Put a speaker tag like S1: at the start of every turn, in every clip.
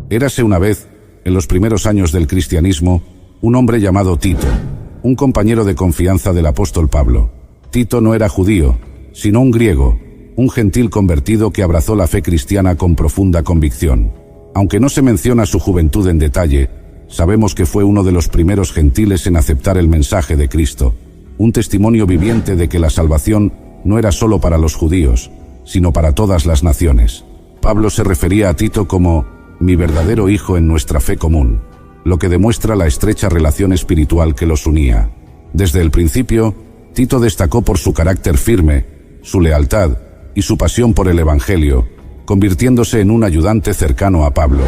S1: Érase una vez, en los primeros años del cristianismo, un hombre llamado Tito, un compañero de confianza del apóstol Pablo. Tito no era judío, sino un griego, un gentil convertido que abrazó la fe cristiana con profunda convicción. Aunque no se menciona su juventud en detalle, sabemos que fue uno de los primeros gentiles en aceptar el mensaje de Cristo, un testimonio viviente de que la salvación no era solo para los judíos, sino para todas las naciones. Pablo se refería a Tito como «mi verdadero hijo en nuestra fe común», lo que demuestra la estrecha relación espiritual que los unía. Desde el principio, Tito destacó por su carácter firme, su lealtad y su pasión por el Evangelio, convirtiéndose en un ayudante cercano a Pablo.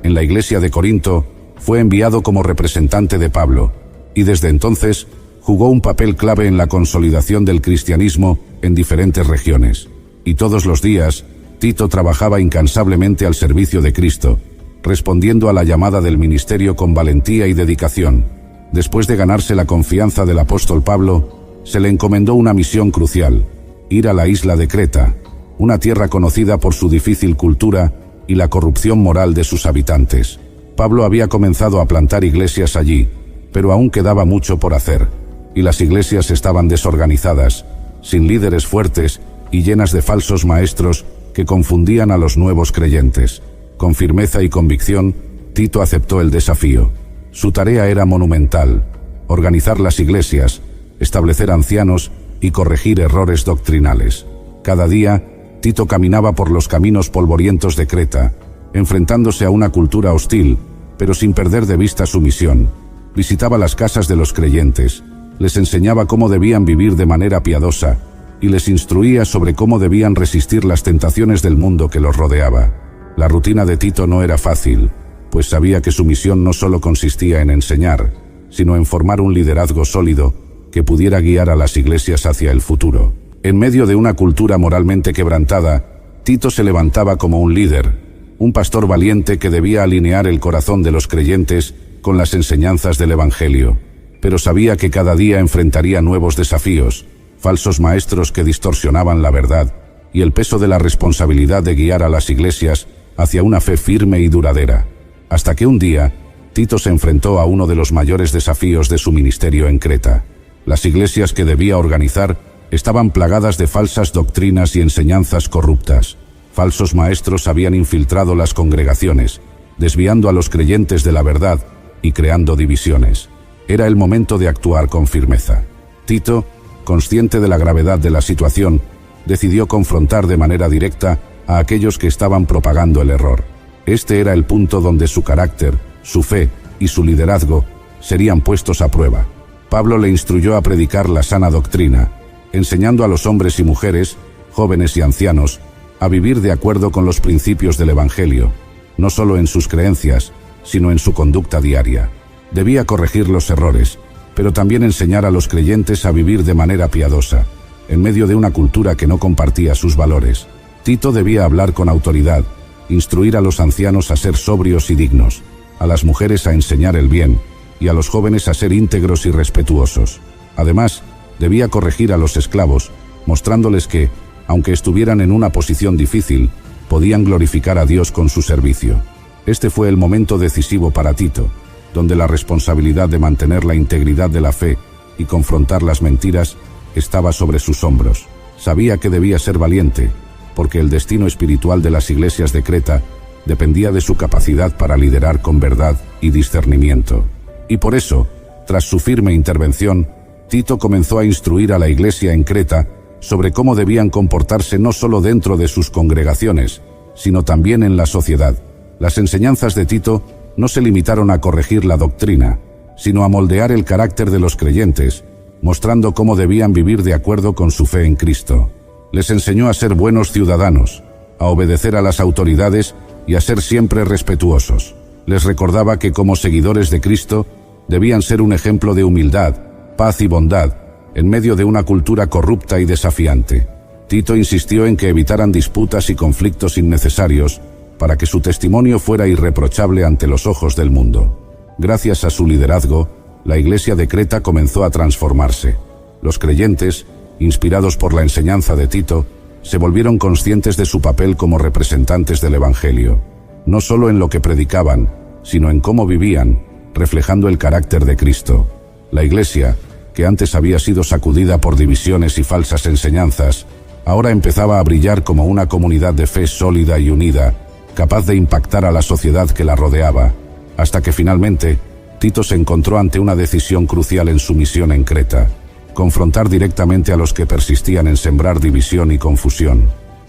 S1: En la iglesia de Corinto, fue enviado como representante de Pablo, y desde entonces jugó un papel clave en la consolidación del cristianismo en diferentes regiones. Y todos los días, Tito trabajaba incansablemente al servicio de Cristo, respondiendo a la llamada del ministerio con valentía y dedicación. Después de ganarse la confianza del apóstol Pablo, se le encomendó una misión crucial: ir a la isla de Creta, una tierra conocida por su difícil cultura y la corrupción moral de sus habitantes. Pablo había comenzado a plantar iglesias allí, pero aún quedaba mucho por hacer, y las iglesias estaban desorganizadas, sin líderes fuertes y llenas de falsos maestros que confundían a los nuevos creyentes. Con firmeza y convicción, Tito aceptó el desafío. Su tarea era monumental: organizar las iglesias, establecer ancianos y corregir errores doctrinales. Cada día, Tito caminaba por los caminos polvorientos de Creta, enfrentándose a una cultura hostil, pero sin perder de vista su misión. Visitaba las casas de los creyentes, les enseñaba cómo debían vivir de manera piadosa y les instruía sobre cómo debían resistir las tentaciones del mundo que los rodeaba. La rutina de Tito no era fácil, pues sabía que su misión no solo consistía en enseñar, sino en formar un liderazgo sólido que pudiera guiar a las iglesias hacia el futuro. En medio de una cultura moralmente quebrantada, Tito se levantaba como un líder, un pastor valiente que debía alinear el corazón de los creyentes con las enseñanzas del Evangelio. Pero sabía que cada día enfrentaría nuevos desafíos, falsos maestros que distorsionaban la verdad y el peso de la responsabilidad de guiar a las iglesias hacia una fe firme y duradera. Hasta que un día, Tito se enfrentó a uno de los mayores desafíos de su ministerio en Creta. Las iglesias que debía organizar estaban plagadas de falsas doctrinas y enseñanzas corruptas. Falsos maestros habían infiltrado las congregaciones, desviando a los creyentes de la verdad y creando divisiones. Era el momento de actuar con firmeza. Tito, consciente de la gravedad de la situación, decidió confrontar de manera directa a aquellos que estaban propagando el error. Este era el punto donde su carácter, su fe y su liderazgo serían puestos a prueba. Pablo le instruyó a predicar la sana doctrina, enseñando a los hombres y mujeres, jóvenes y ancianos, a vivir de acuerdo con los principios del Evangelio, no solo en sus creencias, sino en su conducta diaria. Debía corregir los errores, pero también enseñar a los creyentes a vivir de manera piadosa, en medio de una cultura que no compartía sus valores. Tito debía hablar con autoridad, instruir a los ancianos a ser sobrios y dignos, a las mujeres a enseñar el bien y a los jóvenes a ser íntegros y respetuosos. Además, debía corregir a los esclavos, mostrándoles que, aunque estuvieran en una posición difícil, podían glorificar a Dios con su servicio. Este fue el momento decisivo para Tito, donde la responsabilidad de mantener la integridad de la fe y confrontar las mentiras estaba sobre sus hombros. Sabía que debía ser valiente, porque el destino espiritual de las iglesias de Creta dependía de su capacidad para liderar con verdad y discernimiento. Y por eso, tras su firme intervención, Tito comenzó a instruir a la iglesia en Creta sobre cómo debían comportarse no solo dentro de sus congregaciones, sino también en la sociedad. Las enseñanzas de Tito no se limitaron a corregir la doctrina, sino a moldear el carácter de los creyentes, mostrando cómo debían vivir de acuerdo con su fe en Cristo. Les enseñó a ser buenos ciudadanos, a obedecer a las autoridades y a ser siempre respetuosos. Les recordaba que como seguidores de Cristo debían ser un ejemplo de humildad, paz y bondad, en medio de una cultura corrupta y desafiante. Tito insistió en que evitaran disputas y conflictos innecesarios para que su testimonio fuera irreprochable ante los ojos del mundo. Gracias a su liderazgo, la iglesia de Creta comenzó a transformarse. Los creyentes, inspirados por la enseñanza de Tito, se volvieron conscientes de su papel como representantes del Evangelio. no solo en lo que predicaban, sino en cómo vivían, reflejando el carácter de Cristo. La Iglesia, que antes había sido sacudida por divisiones y falsas enseñanzas, ahora empezaba a brillar como una comunidad de fe sólida y unida, capaz de impactar a la sociedad que la rodeaba, hasta que finalmente Tito se encontró ante una decisión crucial en su misión en Creta: confrontar directamente a los que persistían en sembrar división y confusión.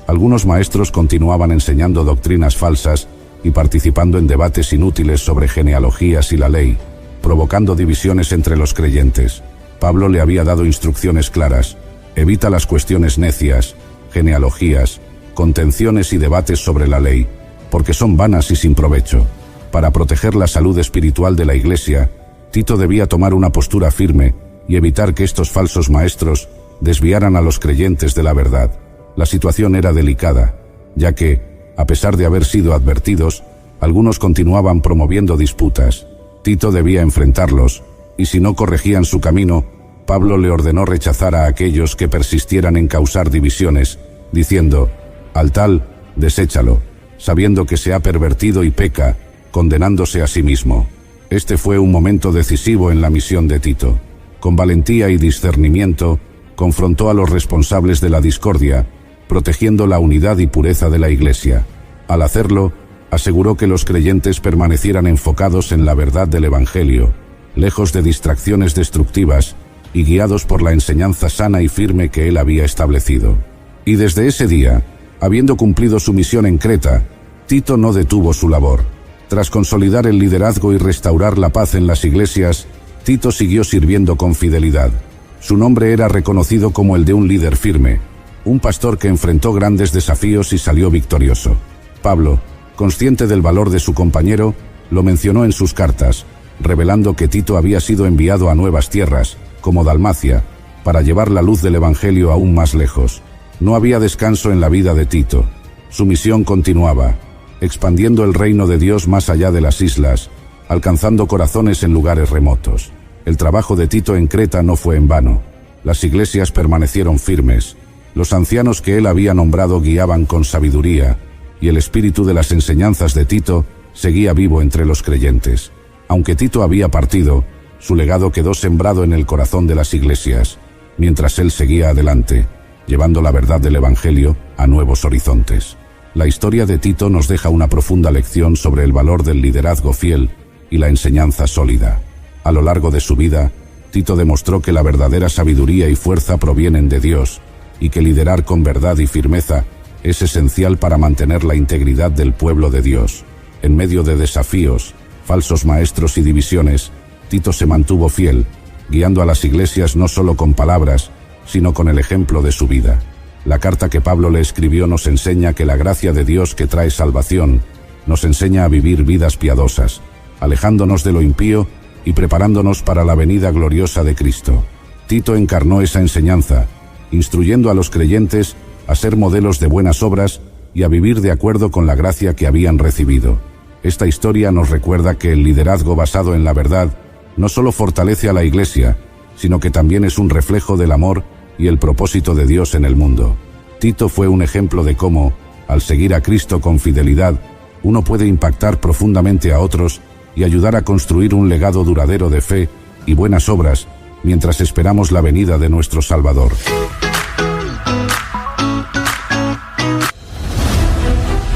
S1: Algunos maestros continuaban enseñando doctrinas falsas y participando en debates inútiles sobre genealogías y la ley, provocando divisiones entre los creyentes. Pablo le había dado instrucciones claras: evita las cuestiones necias, genealogías, contenciones y debates sobre la ley, porque son vanas y sin provecho. Para proteger la salud espiritual de la Iglesia, Tito debía tomar una postura firme y evitar que estos falsos maestros desviaran a los creyentes de la verdad. La situación era delicada, ya que, a pesar de haber sido advertidos, algunos continuaban promoviendo disputas. Tito debía enfrentarlos, y si no corregían su camino, Pablo le ordenó rechazar a aquellos que persistieran en causar divisiones, diciendo: al tal, deséchalo, sabiendo que se ha pervertido y peca, condenándose a sí mismo. Este fue un momento decisivo en la misión de Tito. Con valentía y discernimiento, confrontó a los responsables de la discordia, protegiendo la unidad y pureza de la Iglesia. Al hacerlo, aseguró que los creyentes permanecieran enfocados en la verdad del Evangelio, lejos de distracciones destructivas y guiados por la enseñanza sana y firme que él había establecido. Y desde ese día, habiendo cumplido su misión en Creta, Tito no detuvo su labor. Tras consolidar el liderazgo y restaurar la paz en las iglesias, Tito siguió sirviendo con fidelidad. Su nombre era reconocido como el de un líder firme, un pastor que enfrentó grandes desafíos y salió victorioso. Pablo, consciente del valor de su compañero, lo mencionó en sus cartas, revelando que Tito había sido enviado a nuevas tierras, como Dalmacia, para llevar la luz del Evangelio aún más lejos. No había descanso en la vida de Tito. Su misión continuaba, expandiendo el reino de Dios más allá de las islas, alcanzando corazones en lugares remotos. El trabajo de Tito en Creta no fue en vano. Las iglesias permanecieron firmes. Los ancianos que él había nombrado guiaban con sabiduría, y el espíritu de las enseñanzas de Tito seguía vivo entre los creyentes. Aunque Tito había partido, su legado quedó sembrado en el corazón de las iglesias, mientras él seguía adelante, llevando la verdad del Evangelio a nuevos horizontes. La historia de Tito nos deja una profunda lección sobre el valor del liderazgo fiel y la enseñanza sólida. A lo largo de su vida, Tito demostró que la verdadera sabiduría y fuerza provienen de Dios, y que liderar con verdad y firmeza es esencial para mantener la integridad del pueblo de Dios. En medio de desafíos, falsos maestros y divisiones, Tito se mantuvo fiel, guiando a las iglesias no solo con palabras, sino con el ejemplo de su vida. La carta que Pablo le escribió nos enseña que la gracia de Dios que trae salvación nos enseña a vivir vidas piadosas, alejándonos de lo impío y preparándonos para la venida gloriosa de Cristo. Tito encarnó esa enseñanza, instruyendo a los creyentes a ser modelos de buenas obras y a vivir de acuerdo con la gracia que habían recibido. Esta historia nos recuerda que el liderazgo basado en la verdad no solo fortalece a la Iglesia, sino que también es un reflejo del amor y el propósito de Dios en el mundo. Tito fue un ejemplo de cómo, al seguir a Cristo con fidelidad, uno puede impactar profundamente a otros y ayudar a construir un legado duradero de fe y buenas obras, mientras esperamos la venida de nuestro Salvador.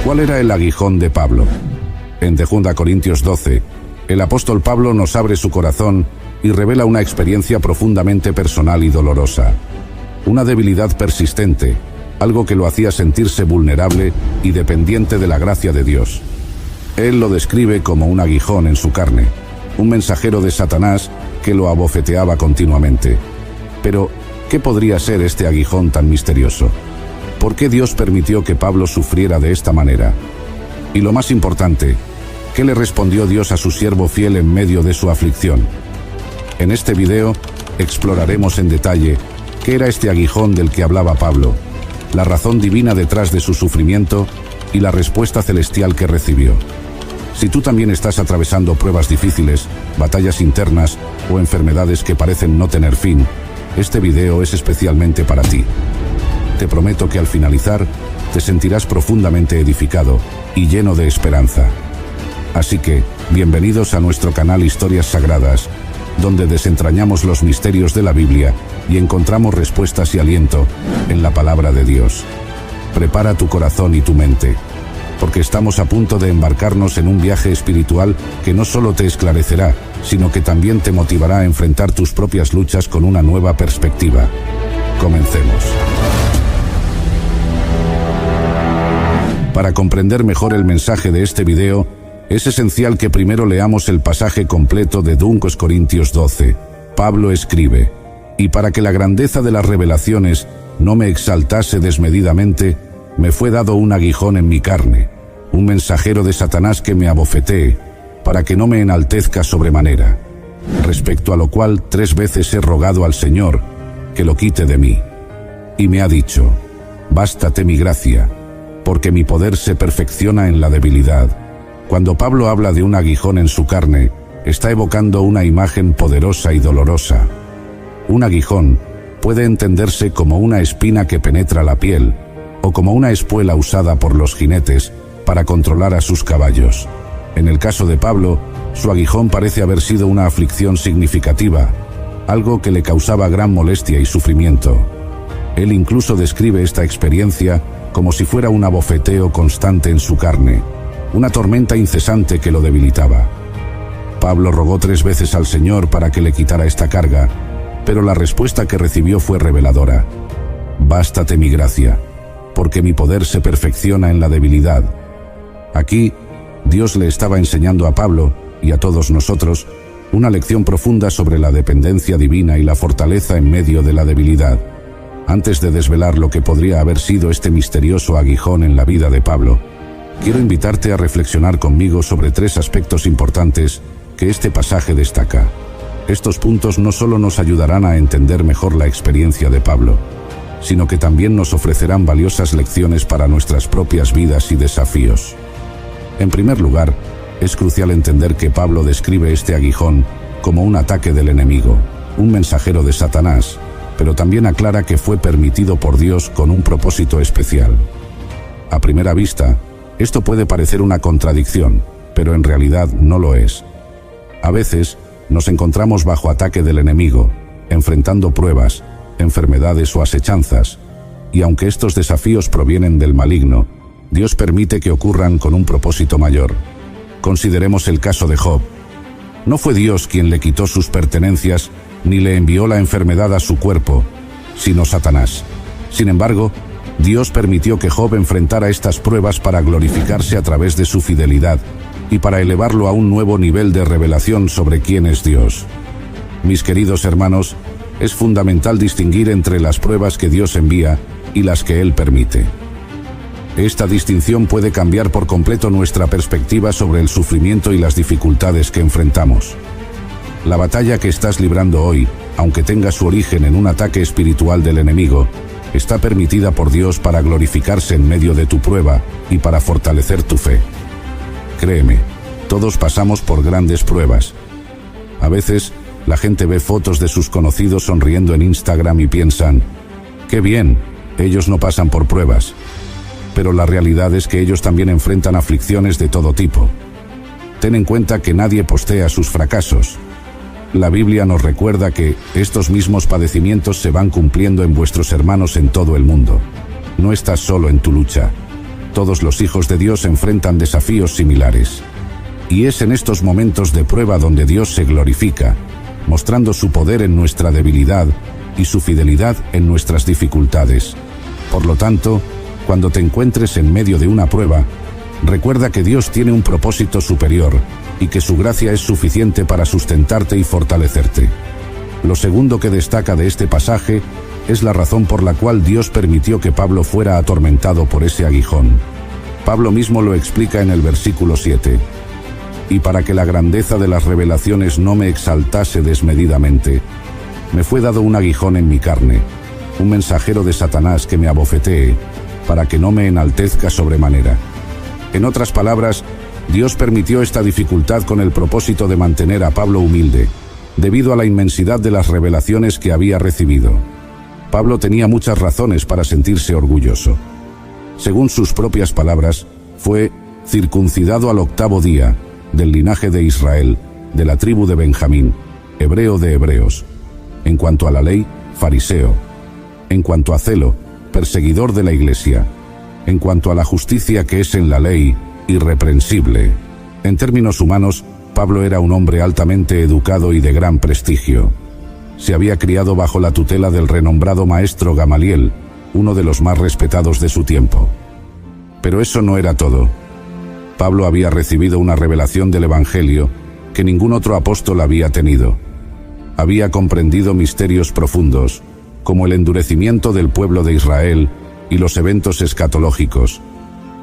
S1: ¿Cuál era el aguijón de Pablo? En 2 Corintios 12, el apóstol Pablo nos abre su corazón y revela una experiencia profundamente personal y dolorosa. Una debilidad persistente, algo que lo hacía sentirse vulnerable y dependiente de la gracia de Dios. Él lo describe como un aguijón en su carne, un mensajero de Satanás que lo abofeteaba continuamente. Pero, ¿qué podría ser este aguijón tan misterioso? ¿Por qué Dios permitió que Pablo sufriera de esta manera? Y lo más importante, ¿qué le respondió Dios a su siervo fiel en medio de su aflicción? En este video, exploraremos en detalle qué era este aguijón del que hablaba Pablo, la razón divina detrás de su sufrimiento y la respuesta celestial que recibió. Si tú también estás atravesando pruebas difíciles, batallas internas o enfermedades que parecen no tener fin, este video es especialmente para ti. Te prometo que al finalizar, te sentirás profundamente edificado y lleno de esperanza. Así que, bienvenidos a nuestro canal Historias Sagradas, donde desentrañamos los misterios de la Biblia y encontramos respuestas y aliento en la palabra de Dios. Prepara tu corazón y tu mente, porque estamos a punto de embarcarnos en un viaje espiritual que no solo te esclarecerá, sino que también te motivará a enfrentar tus propias luchas con una nueva perspectiva. Comencemos. Para comprender mejor el mensaje de este video, es esencial que primero leamos el pasaje completo de 2 Corintios 12. Pablo escribe: «Y para que la grandeza de las revelaciones no me exaltase desmedidamente, me fue dado un aguijón en mi carne, un mensajero de Satanás que me abofetee, para que no me enaltezca sobremanera. Respecto a lo cual 3 veces he rogado al Señor que lo quite de mí. Y me ha dicho: bástate mi gracia, porque mi poder se perfecciona en la debilidad». Cuando Pablo habla de un aguijón en su carne, está evocando una imagen poderosa y dolorosa. Un aguijón puede entenderse como una espina que penetra la piel, o como una espuela usada por los jinetes para controlar a sus caballos. En el caso de Pablo, su aguijón parece haber sido una aflicción significativa, algo que le causaba gran molestia y sufrimiento. Él incluso describe esta experiencia como si fuera un abofeteo constante en su carne, una tormenta incesante que lo debilitaba. Pablo rogó 3 veces al Señor para que le quitara esta carga, pero la respuesta que recibió fue reveladora: bástate mi gracia, porque mi poder se perfecciona en la debilidad. Aquí, Dios le estaba enseñando a Pablo, y a todos nosotros, una lección profunda sobre la dependencia divina y la fortaleza en medio de la debilidad. Antes de desvelar lo que podría haber sido este misterioso aguijón en la vida de Pablo, quiero invitarte a reflexionar conmigo sobre 3 aspectos importantes que este pasaje destaca. Estos puntos no solo nos ayudarán a entender mejor la experiencia de Pablo, sino que también nos ofrecerán valiosas lecciones para nuestras propias vidas y desafíos. En primer lugar, es crucial entender que Pablo describe este aguijón como un ataque del enemigo, un mensajero de Satanás, pero también aclara que fue permitido por Dios con un propósito especial. A primera vista, esto puede parecer una contradicción, pero en realidad no lo es. A veces, nos encontramos bajo ataque del enemigo, enfrentando pruebas, enfermedades o asechanzas, y aunque estos desafíos provienen del maligno, Dios permite que ocurran con un propósito mayor. Consideremos el caso de Job. No fue Dios quien le quitó sus pertenencias ni le envió la enfermedad a su cuerpo, sino Satanás. Sin embargo, Dios permitió que Job enfrentara estas pruebas para glorificarse a través de su fidelidad y para elevarlo a un nuevo nivel de revelación sobre quién es Dios. Mis queridos hermanos, es fundamental distinguir entre las pruebas que Dios envía y las que Él permite. Esta distinción puede cambiar por completo nuestra perspectiva sobre el sufrimiento y las dificultades que enfrentamos. La batalla que estás librando hoy, aunque tenga su origen en un ataque espiritual del enemigo, está permitida por Dios para glorificarse en medio de tu prueba y para fortalecer tu fe. Créeme, todos pasamos por grandes pruebas. A veces, la gente ve fotos de sus conocidos sonriendo en Instagram y piensan: ¡qué bien! Ellos no pasan por pruebas. Pero la realidad es que ellos también enfrentan aflicciones de todo tipo. Ten en cuenta que nadie postea sus fracasos. La Biblia nos recuerda que estos mismos padecimientos se van cumpliendo en vuestros hermanos en todo el mundo. No estás solo en tu lucha. Todos los hijos de Dios enfrentan desafíos similares. Y es en estos momentos de prueba donde Dios se glorifica, mostrando su poder en nuestra debilidad y su fidelidad en nuestras dificultades. Por lo tanto, cuando te encuentres en medio de una prueba, recuerda que Dios tiene un propósito superior y que su gracia es suficiente para sustentarte y fortalecerte. Lo segundo que destaca de este pasaje es la razón por la cual Dios permitió que Pablo fuera atormentado por ese aguijón. Pablo mismo lo explica en el versículo 7. Y para que la grandeza de las revelaciones no me exaltase desmedidamente, me fue dado un aguijón en mi carne, un mensajero de Satanás que me abofetee, para que no me enaltezca sobremanera. En otras palabras, Dios permitió esta dificultad con el propósito de mantener a Pablo humilde, debido a la inmensidad de las revelaciones que había recibido. Pablo tenía muchas razones para sentirse orgulloso. Según sus propias palabras, fue circuncidado al 8º día, del linaje de Israel, de la tribu de Benjamín, hebreo de hebreos. En cuanto a la ley, fariseo. En cuanto a celo, perseguidor de la Iglesia. En cuanto a la justicia que es en la ley, irreprensible. En términos humanos, Pablo era un hombre altamente educado y de gran prestigio. Se había criado bajo la tutela del renombrado maestro Gamaliel, uno de los más respetados de su tiempo. Pero eso no era todo. Pablo había recibido una revelación del Evangelio que ningún otro apóstol había tenido. Había comprendido misterios profundos, como el endurecimiento del pueblo de Israel y los eventos escatológicos.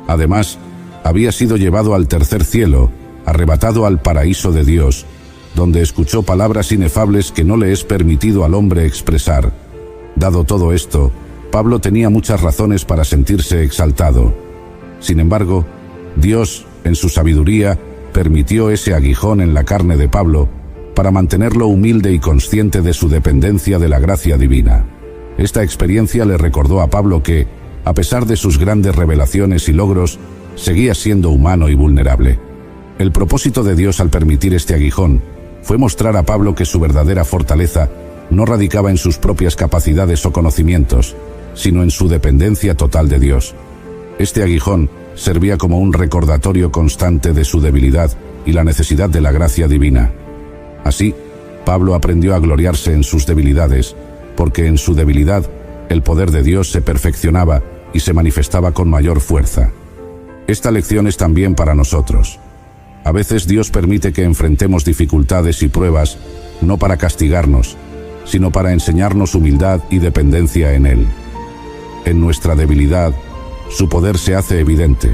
S1: Además, había sido llevado al tercer cielo, arrebatado al paraíso de Dios, donde escuchó palabras inefables que no le es permitido al hombre expresar. Dado todo esto, Pablo tenía muchas razones para sentirse exaltado. Sin embargo, Dios, en su sabiduría, permitió ese aguijón en la carne de Pablo para mantenerlo humilde y consciente de su dependencia de la gracia divina. Esta experiencia le recordó a Pablo que, a pesar de sus grandes revelaciones y logros, seguía siendo humano y vulnerable. El propósito de Dios al permitir este aguijón fue mostrar a Pablo que su verdadera fortaleza no radicaba en sus propias capacidades o conocimientos, sino en su dependencia total de Dios. Este aguijón servía como un recordatorio constante de su debilidad y la necesidad de la gracia divina. Así, Pablo aprendió a gloriarse en sus debilidades, porque en su debilidad el poder de Dios se perfeccionaba y se manifestaba con mayor fuerza. Esta lección es también para nosotros. A veces Dios permite que enfrentemos dificultades y pruebas, no para castigarnos, sino para enseñarnos humildad y dependencia en Él. En nuestra debilidad, su poder se hace evidente,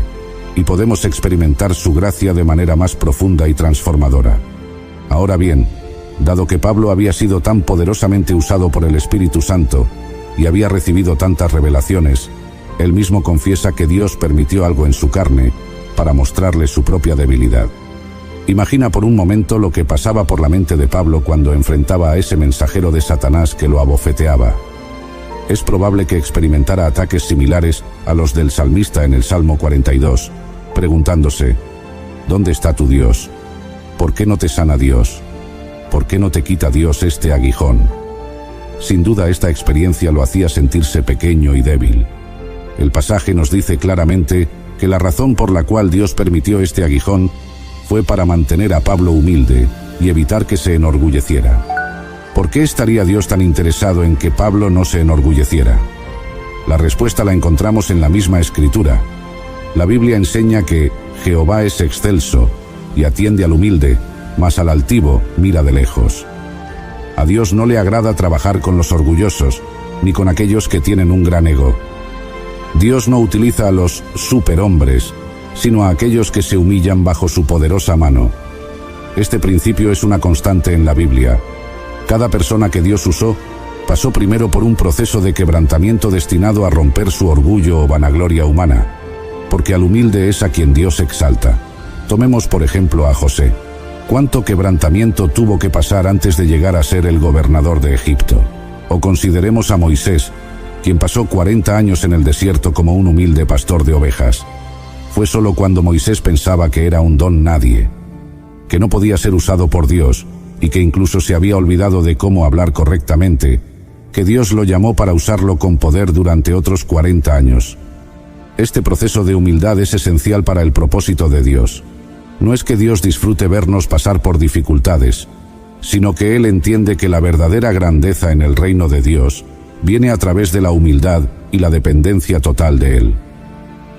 S1: y podemos experimentar su gracia de manera más profunda y transformadora. Ahora bien, dado que Pablo había sido tan poderosamente usado por el Espíritu Santo y había recibido tantas revelaciones, él mismo confiesa que Dios permitió algo en su carne para mostrarle su propia debilidad. Imagina por un momento lo que pasaba por la mente de Pablo cuando enfrentaba a ese mensajero de Satanás que lo abofeteaba. Es probable que experimentara ataques similares a los del salmista en el Salmo 42, preguntándose: ¿dónde está tu Dios? ¿Por qué no te sana Dios? ¿Por qué no te quita Dios este aguijón? Sin duda esta experiencia lo hacía sentirse pequeño y débil. El pasaje nos dice claramente que la razón por la cual Dios permitió este aguijón fue para mantener a Pablo humilde y evitar que se enorgulleciera. ¿Por qué estaría Dios tan interesado en que Pablo no se enorgulleciera? La respuesta la encontramos en la misma Escritura. La Biblia enseña que Jehová es excelso y atiende al humilde, mas al altivo mira de lejos. A Dios no le agrada trabajar con los orgullosos, ni con aquellos que tienen un gran ego. Dios no utiliza a los superhombres, sino a aquellos que se humillan bajo su poderosa mano. Este principio es una constante en la Biblia. Cada persona que Dios usó pasó primero por un proceso de quebrantamiento destinado a romper su orgullo o vanagloria humana, porque al humilde es a quien Dios exalta. Tomemos por ejemplo a José. ¿Cuánto quebrantamiento tuvo que pasar antes de llegar a ser el gobernador de Egipto? O consideremos a Moisés, quien pasó 40 años en el desierto como un humilde pastor de ovejas. Fue solo cuando Moisés pensaba que era un don nadie, que no podía ser usado por Dios y que incluso se había olvidado de cómo hablar correctamente, que Dios lo llamó para usarlo con poder durante otros 40 años. Este proceso de humildad es esencial para el propósito de Dios. No es que Dios disfrute vernos pasar por dificultades, sino que Él entiende que la verdadera grandeza en el reino de Dios viene a través de la humildad y la dependencia total de Él.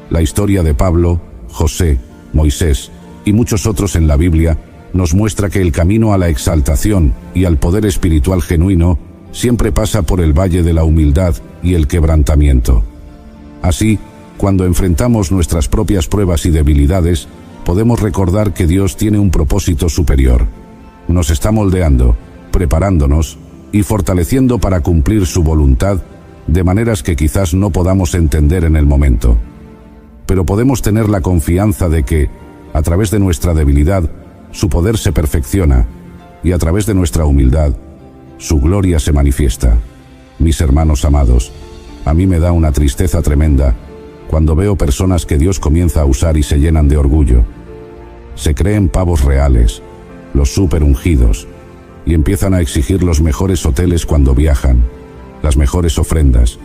S1: La historia de Pablo, José, Moisés y muchos otros en la Biblia nos muestra que el camino a la exaltación y al poder espiritual genuino siempre pasa por el valle de la humildad y el quebrantamiento. Así, cuando enfrentamos nuestras propias pruebas y debilidades, podemos recordar que Dios tiene un propósito superior. Nos está moldeando, preparándonos y fortaleciendo para cumplir su voluntad de maneras que quizás no podamos entender en el momento. Pero podemos tener la confianza de que, a través de nuestra debilidad, su poder se perfecciona, y a través de nuestra humildad, su gloria se manifiesta. Mis hermanos amados, a mí me da una tristeza tremenda cuando veo personas que Dios comienza a usar y se llenan de orgullo. Se creen pavos reales, los súper ungidos, y empiezan a exigir los mejores hoteles cuando viajan, las mejores ofrendas,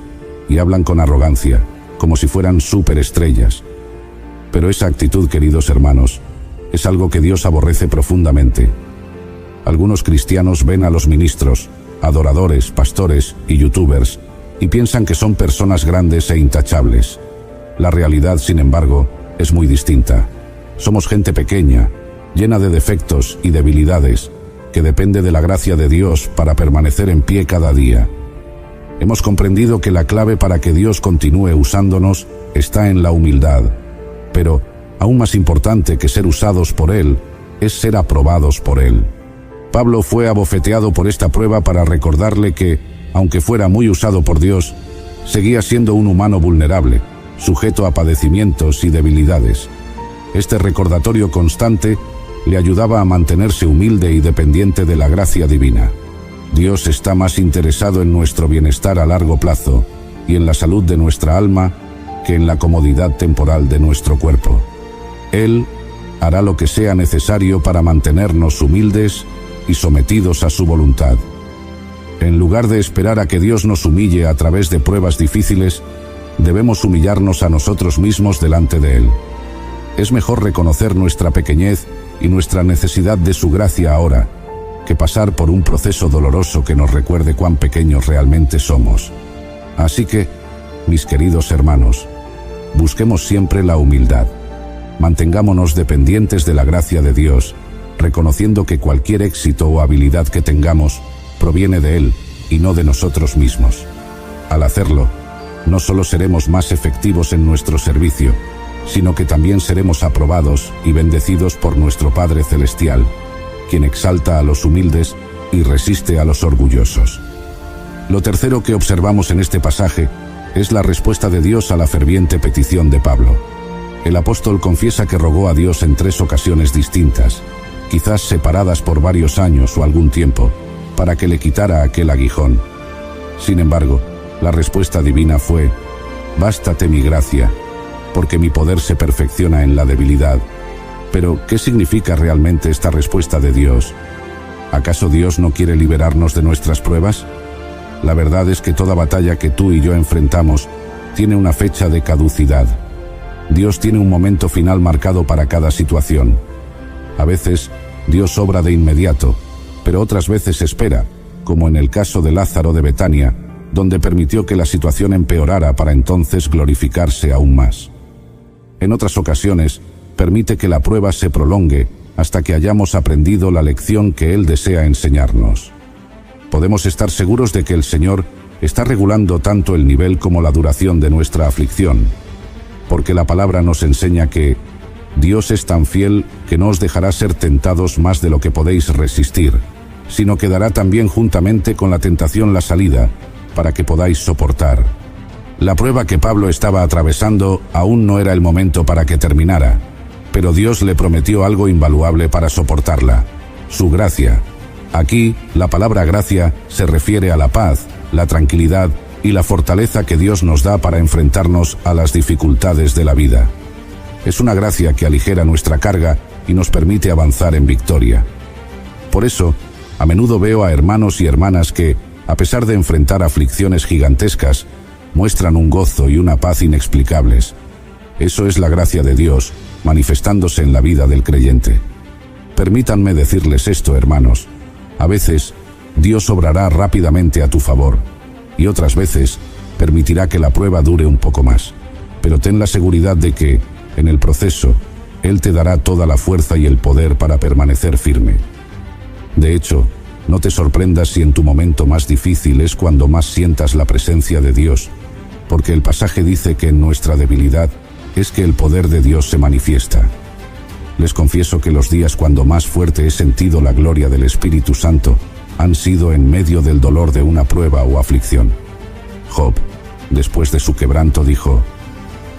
S1: y hablan con arrogancia, como si fueran superestrellas. Pero esa actitud, queridos hermanos, es algo que Dios aborrece profundamente. Algunos cristianos ven a los ministros, adoradores, pastores y youtubers y piensan que son personas grandes e intachables. La realidad, sin embargo, es muy distinta. Somos gente pequeña, llena de defectos y debilidades, que depende de la gracia de Dios para permanecer en pie cada día. Hemos comprendido que la clave para que Dios continúe usándonos está en la humildad, pero aún más importante que ser usados por Él es ser aprobados por Él. Pablo fue abofeteado por esta prueba para recordarle que, aunque fuera muy usado por Dios, seguía siendo un humano vulnerable, sujeto a padecimientos y debilidades. Este recordatorio constante le ayudaba a mantenerse humilde y dependiente de la gracia divina. Dios está más interesado en nuestro bienestar a largo plazo y en la salud de nuestra alma que en la comodidad temporal de nuestro cuerpo. Él hará lo que sea necesario para mantenernos humildes y sometidos a su voluntad. En lugar de esperar a que Dios nos humille a través de pruebas difíciles, debemos humillarnos a nosotros mismos delante de Él. Es mejor reconocer nuestra pequeñez y nuestra necesidad de su gracia ahora, que pasar por un proceso doloroso que nos recuerde cuán pequeños realmente somos. Así que, mis queridos hermanos, busquemos siempre la humildad. Mantengámonos dependientes de la gracia de Dios, reconociendo que cualquier éxito o habilidad que tengamos proviene de Él y no de nosotros mismos. Al hacerlo, no solo seremos más efectivos en nuestro servicio, sino que también seremos aprobados y bendecidos por nuestro Padre Celestial, quien exalta a los humildes y resiste a los orgullosos. Lo tercero que observamos en este pasaje es la respuesta de Dios a la ferviente petición de Pablo. El apóstol confiesa que rogó a Dios en 3 ocasiones distintas, quizás separadas por varios años o algún tiempo, para que le quitara aquel aguijón. Sin embargo, la respuesta divina fue: «Bástate mi gracia, porque mi poder se perfecciona en la debilidad». Pero, ¿qué significa realmente esta respuesta de Dios? ¿Acaso Dios no quiere liberarnos de nuestras pruebas? La verdad es que toda batalla que tú y yo enfrentamos tiene una fecha de caducidad. Dios tiene un momento final marcado para cada situación. A veces, Dios obra de inmediato, pero otras veces espera, como en el caso de Lázaro de Betania, donde permitió que la situación empeorara para entonces glorificarse aún más. En otras ocasiones, permite que la prueba se prolongue hasta que hayamos aprendido la lección que Él desea enseñarnos. Podemos estar seguros de que el Señor está regulando tanto el nivel como la duración de nuestra aflicción, porque la palabra nos enseña que Dios es tan fiel que no os dejará ser tentados más de lo que podéis resistir, sino que dará también juntamente con la tentación la salida, para que podáis soportar. La prueba que Pablo estaba atravesando aún no era el momento para que terminara, pero Dios le prometió algo invaluable para soportarla: su gracia. Aquí, la palabra gracia se refiere a la paz, la tranquilidad y la fortaleza que Dios nos da para enfrentarnos a las dificultades de la vida. Es una gracia que aligera nuestra carga y nos permite avanzar en victoria. Por eso, a menudo veo a hermanos y hermanas que, a pesar de enfrentar aflicciones gigantescas, muestran un gozo y una paz inexplicables. Eso es la gracia de Dios manifestándose en la vida del creyente. Permítanme decirles esto, hermanos: a veces, Dios obrará rápidamente a tu favor, y otras veces permitirá que la prueba dure un poco más. Pero ten la seguridad de que, en el proceso, Él te dará toda la fuerza y el poder para permanecer firme. De hecho, no te sorprendas si en tu momento más difícil es cuando más sientas la presencia de Dios, porque el pasaje dice que en nuestra debilidad es que el poder de Dios se manifiesta. Les confieso que los días cuando más fuerte he sentido la gloria del Espíritu Santo han sido en medio del dolor de una prueba o aflicción. Job, después de su quebranto, dijo: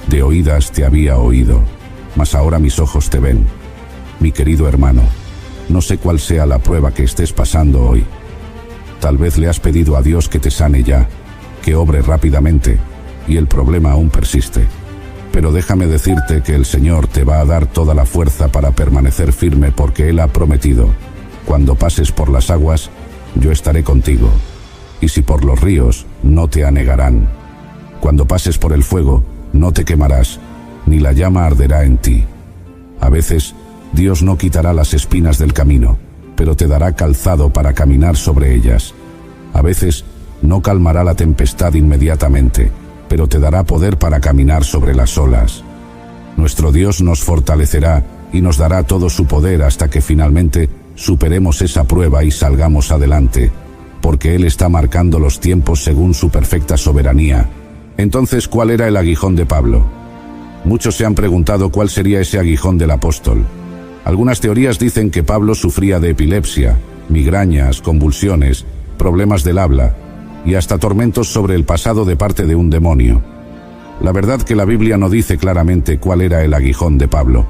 S1: «De oídas te había oído, mas ahora mis ojos te ven». Mi querido hermano, no sé cuál sea la prueba que estés pasando hoy. Tal vez le has pedido a Dios que te sane ya, que obre rápidamente, y el problema aún persiste. Pero déjame decirte que el Señor te va a dar toda la fuerza para permanecer firme, porque Él ha prometido: cuando pases por las aguas, yo estaré contigo, y si por los ríos, no te anegarán. Cuando pases por el fuego, no te quemarás, ni la llama arderá en ti. A veces, Dios no quitará las espinas del camino, pero te dará calzado para caminar sobre ellas. A veces, no calmará la tempestad inmediatamente, pero te dará poder para caminar sobre las olas. Nuestro Dios nos fortalecerá y nos dará todo su poder hasta que finalmente superemos esa prueba y salgamos adelante, porque Él está marcando los tiempos según su perfecta soberanía. Entonces, ¿cuál era el aguijón de Pablo? Muchos se han preguntado cuál sería ese aguijón del apóstol. Algunas teorías dicen que Pablo sufría de epilepsia, migrañas, convulsiones, problemas del habla y hasta tormentos sobre el pasado de parte de un demonio. La verdad que la Biblia no dice claramente cuál era el aguijón de Pablo,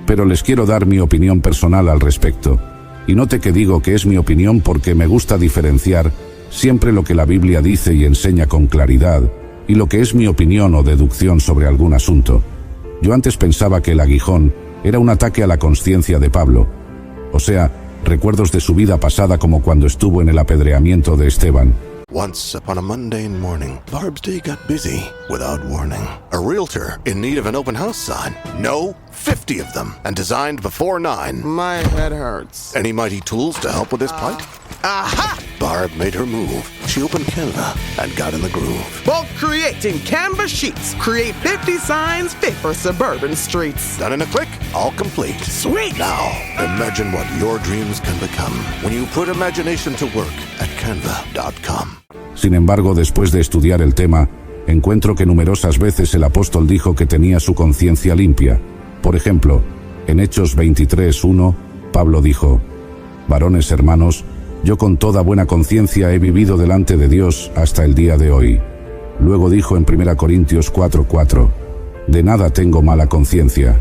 S1: pero les quiero dar mi opinión personal al respecto. Y note que digo que es mi opinión porque me gusta diferenciar siempre lo que la Biblia dice y enseña con claridad y lo que es mi opinión o deducción sobre algún asunto. Yo antes pensaba que el aguijón era un ataque a la conciencia de Pablo, o sea, recuerdos de su vida pasada como cuando estuvo en el apedreamiento de Esteban.
S2: Once upon a mundane morning, Barb's day got busy without warning. A realtor in need of an open house sign. No, 50 of them, and designed before 9.
S3: My head hurts.
S2: Any mighty tools to help with this plight?
S3: Aha!
S2: Barb made her move. She opened Canva and got in the groove.
S3: Bulk creating Canva sheets. Create 50 signs fit for suburban streets.
S2: Done in a click, all complete.
S3: Sweet!
S2: Now, imagine what your dreams can become when you put imagination to work at canva.com.
S1: Sin embargo, después de estudiar el tema, encuentro que numerosas veces el apóstol dijo que tenía su conciencia limpia. Por ejemplo, en Hechos 23:1, Pablo dijo: «Varones hermanos, yo con toda buena conciencia he vivido delante de Dios hasta el día de hoy». Luego dijo en 1 Corintios 4:4, «De nada tengo mala conciencia».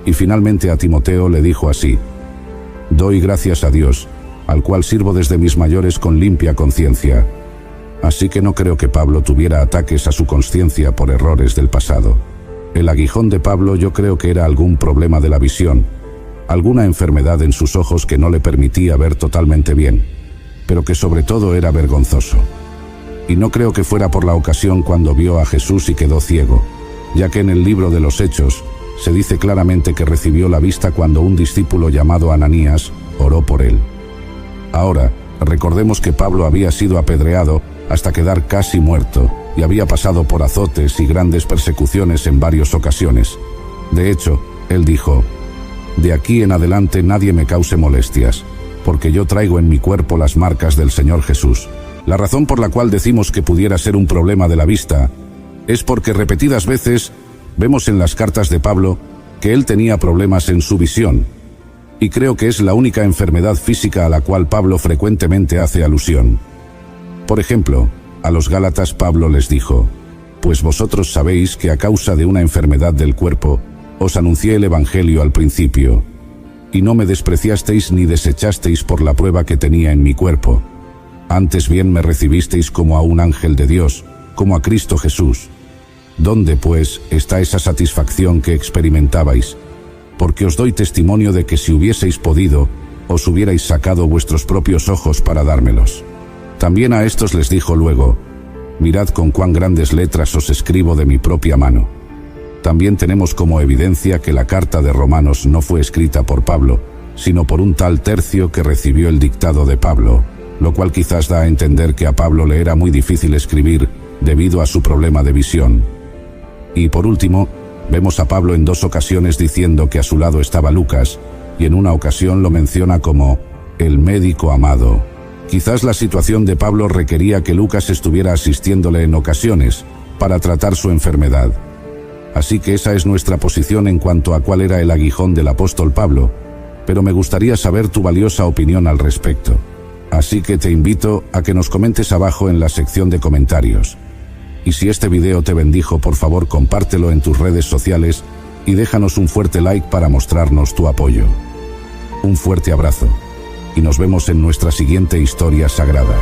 S1: Y finalmente a Timoteo le dijo así: «Doy gracias a Dios, al cual sirvo desde mis mayores con limpia conciencia». Así que no creo que Pablo tuviera ataques a su conciencia por errores del pasado. El aguijón de Pablo yo creo que era algún problema de la visión, alguna enfermedad en sus ojos que no le permitía ver totalmente bien, pero que sobre todo era vergonzoso. Y no creo que fuera por la ocasión cuando vio a Jesús y quedó ciego, ya que en el libro de los Hechos se dice claramente que recibió la vista cuando un discípulo llamado Ananías oró por él. Ahora, recordemos que Pablo había sido apedreado hasta quedar casi muerto y había pasado por azotes y grandes persecuciones en varias ocasiones. De hecho, él dijo: «De aquí en adelante nadie me cause molestias, porque yo traigo en mi cuerpo las marcas del Señor Jesús». La razón por la cual decimos que pudiera ser un problema de la vista es porque repetidas veces vemos en las cartas de Pablo que él tenía problemas en su visión, y creo que es la única enfermedad física a la cual Pablo frecuentemente hace alusión. Por ejemplo, a los Gálatas Pablo les dijo: «Pues vosotros sabéis que a causa de una enfermedad del cuerpo os anuncié el Evangelio al principio, y no me despreciasteis ni desechasteis por la prueba que tenía en mi cuerpo. Antes bien me recibisteis como a un ángel de Dios, como a Cristo Jesús. ¿Dónde, pues, está esa satisfacción que experimentabais? Porque os doy testimonio de que si hubieseis podido, os hubierais sacado vuestros propios ojos para dármelos». También a estos les dijo luego: «Mirad con cuán grandes letras os escribo de mi propia mano». También tenemos como evidencia que la carta de Romanos no fue escrita por Pablo, sino por un tal Tercio que recibió el dictado de Pablo, lo cual quizás da a entender que a Pablo le era muy difícil escribir debido a su problema de visión. Y por último, vemos a Pablo en 2 ocasiones diciendo que a su lado estaba Lucas, y en una ocasión lo menciona como el médico amado. Quizás la situación de Pablo requería que Lucas estuviera asistiéndole en ocasiones para tratar su enfermedad. Así que esa es nuestra posición en cuanto a cuál era el aguijón del apóstol Pablo, pero me gustaría saber tu valiosa opinión al respecto. Así que te invito a que nos comentes abajo en la sección de comentarios. Y si este video te bendijo, por favor compártelo en tus redes sociales y déjanos un fuerte like para mostrarnos tu apoyo. Un fuerte abrazo, y nos vemos en nuestra siguiente historia sagrada.